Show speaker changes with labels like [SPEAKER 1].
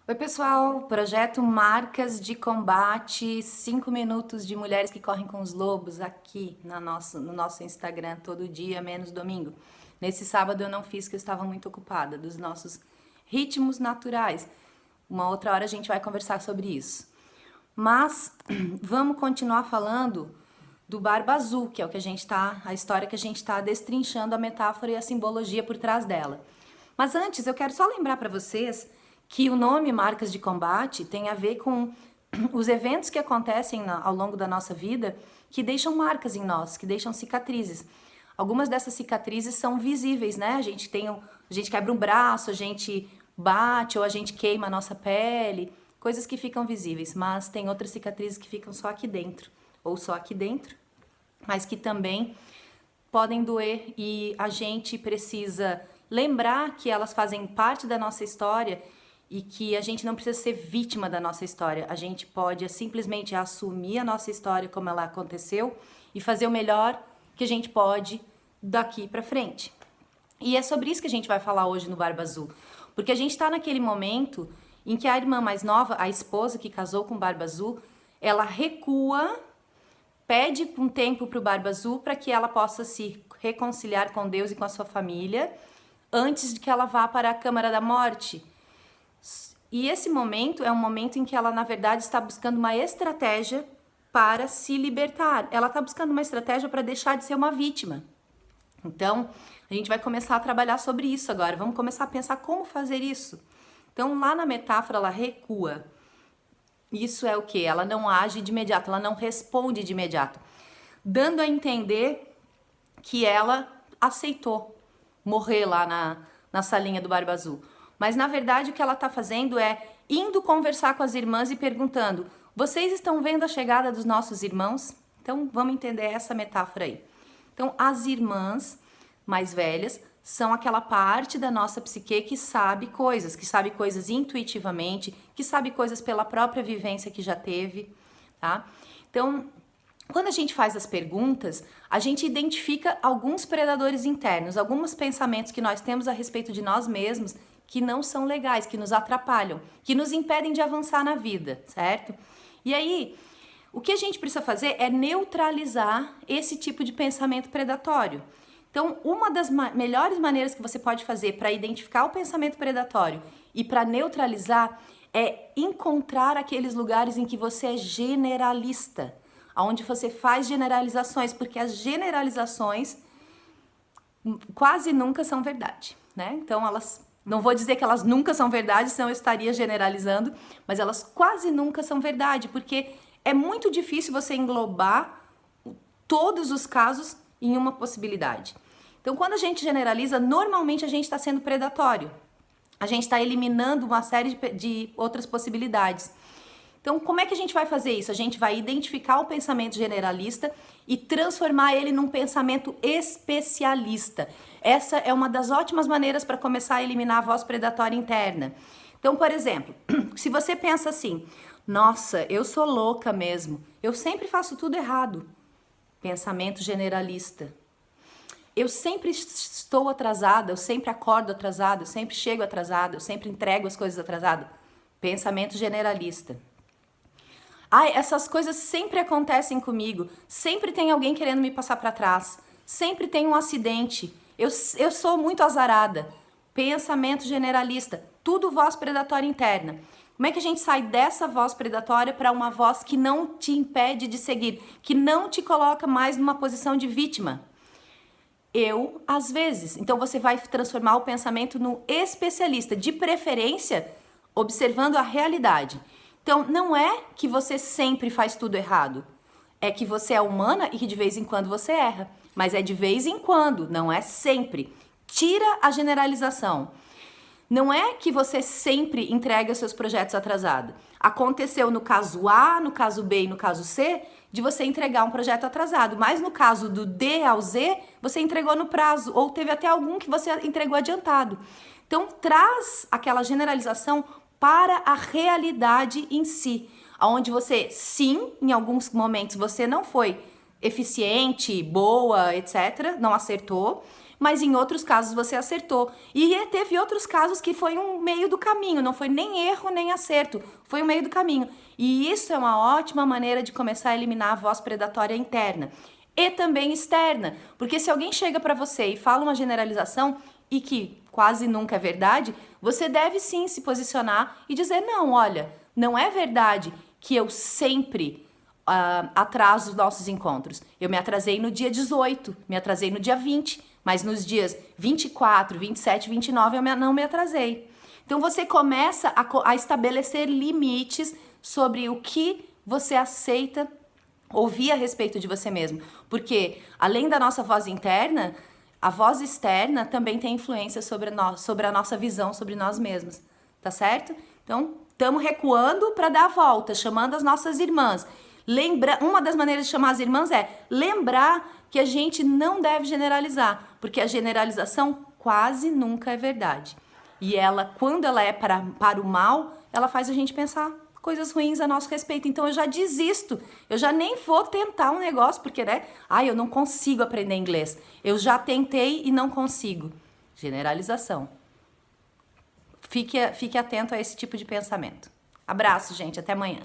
[SPEAKER 1] Oi, pessoal! Projeto Marcas de Combate, 5 minutos de mulheres que correm com os lobos aqui no nosso Instagram todo dia, menos domingo. Nesse sábado eu não fiz, que eu estava muito ocupada, dos nossos ritmos naturais. Uma outra hora a gente vai conversar sobre isso. Mas vamos continuar falando do Barba Azul, que é o que a história que a gente está destrinchando, a metáfora e a simbologia por trás dela. Mas antes, eu quero só lembrar para vocês que o nome Marcas de Combate tem a ver com os eventos que acontecem ao longo da nossa vida que deixam marcas em nós, que deixam cicatrizes. Algumas dessas cicatrizes são visíveis, né? A gente quebra um braço, a gente bate ou a gente queima a nossa pele, coisas que ficam visíveis, mas tem outras cicatrizes que ficam só aqui dentro, ou só aqui dentro, mas que também podem doer e a gente precisa lembrar que elas fazem parte da nossa história e que a gente não precisa ser vítima da nossa história. A gente pode simplesmente assumir a nossa história como ela aconteceu e fazer o melhor que a gente pode daqui para frente. E é sobre isso que a gente vai falar hoje no Barba Azul, porque a gente está naquele momento em que a irmã mais nova, a esposa que casou com o Barba Azul, ela recua, pede um tempo para o Barba Azul para que ela possa se reconciliar com Deus e com a sua família antes de que ela vá para a Câmara da Morte. E esse momento é um momento em que ela, na verdade, está buscando uma estratégia para se libertar. Ela está buscando uma estratégia para deixar de ser uma vítima. Então, a gente vai começar a trabalhar sobre isso agora. Vamos começar a pensar como fazer isso. Então, lá na metáfora, ela recua. Isso é o quê? Ela não age de imediato, ela não responde de imediato, dando a entender que ela aceitou morrer lá na salinha do Barba Azul. Mas, na verdade, o que ela está fazendo é indo conversar com as irmãs e perguntando: vocês estão vendo a chegada dos nossos irmãos? Então, vamos entender essa metáfora aí. Então, as irmãs mais velhas são aquela parte da nossa psique que sabe coisas intuitivamente, que sabe coisas pela própria vivência que já teve, tá? Então, quando a gente faz as perguntas, a gente identifica alguns predadores internos, alguns pensamentos que nós temos a respeito de nós mesmos que não são legais, que nos atrapalham, que nos impedem de avançar na vida, certo? E aí, o que a gente precisa fazer é neutralizar esse tipo de pensamento predatório. Então, uma das melhores maneiras que você pode fazer para identificar o pensamento predatório e para neutralizar é encontrar aqueles lugares em que você é generalista, onde você faz generalizações, porque as generalizações quase nunca são verdade, né? Então, não vou dizer que elas nunca são verdade, senão eu estaria generalizando, mas elas quase nunca são verdade, porque é muito difícil você englobar todos os casos em uma possibilidade. Então, quando a gente generaliza, normalmente a gente está sendo predatório. A gente está eliminando uma série de outras possibilidades. Então, como é que a gente vai fazer isso? A gente vai identificar o pensamento generalista e transformar ele num pensamento especialista. Essa é uma das ótimas maneiras para começar a eliminar a voz predatória interna. Então, por exemplo, se você pensa assim: nossa, eu sou louca mesmo, eu sempre faço tudo errado. Pensamento generalista. Eu sempre estou atrasada, eu sempre acordo atrasada, eu sempre chego atrasada, eu sempre entrego as coisas atrasada. Pensamento generalista. Ai, essas coisas sempre acontecem comigo, sempre tem alguém querendo me passar para trás, sempre tem um acidente, eu sou muito azarada. Pensamento generalista, tudo voz predatória interna. Como é que a gente sai dessa voz predatória para uma voz que não te impede de seguir, que não te coloca mais numa posição de vítima? Eu, às vezes. Então você vai transformar o pensamento no especialista, de preferência observando a realidade. Então, não é que você sempre faz tudo errado. É que você é humana e que de vez em quando você erra. Mas é de vez em quando, não é sempre. Tira a generalização. Não é que você sempre entrega seus projetos atrasados. Aconteceu no caso A, no caso B e no caso C, de você entregar um projeto atrasado. Mas no caso do D ao Z, você entregou no prazo. Ou teve até algum que você entregou adiantado. Então, traz aquela generalização para a realidade em si, onde você, sim, em alguns momentos você não foi eficiente, boa, etc., não acertou, mas em outros casos você acertou. E teve outros casos que foi um meio do caminho, não foi nem erro nem acerto, foi um meio do caminho. E isso é uma ótima maneira de começar a eliminar a voz predatória interna e também externa, porque se alguém chega para você e fala uma generalização e que quase nunca é verdade, você deve sim se posicionar e dizer: não, olha, não é verdade que eu sempre atraso os nossos encontros. Eu me atrasei no dia 18, me atrasei no dia 20, mas nos dias 24, 27, 29 eu não me atrasei. Então você começa a estabelecer limites sobre o que você aceita ouvir a respeito de você mesmo. Porque além da nossa voz interna, a voz externa também tem influência sobre a nossa visão sobre nós mesmos. Tá certo? Então, estamos recuando para dar a volta, chamando as nossas irmãs. Uma das maneiras de chamar as irmãs é lembrar que a gente não deve generalizar, porque a generalização quase nunca é verdade. E ela, quando ela é para o mal, ela faz a gente pensar coisas ruins a nosso respeito. Então eu já desisto, eu já nem vou tentar um negócio, porque, né? Eu não consigo aprender inglês. Eu já tentei e não consigo. Generalização. Fique atento a esse tipo de pensamento. Abraço, gente. Até amanhã.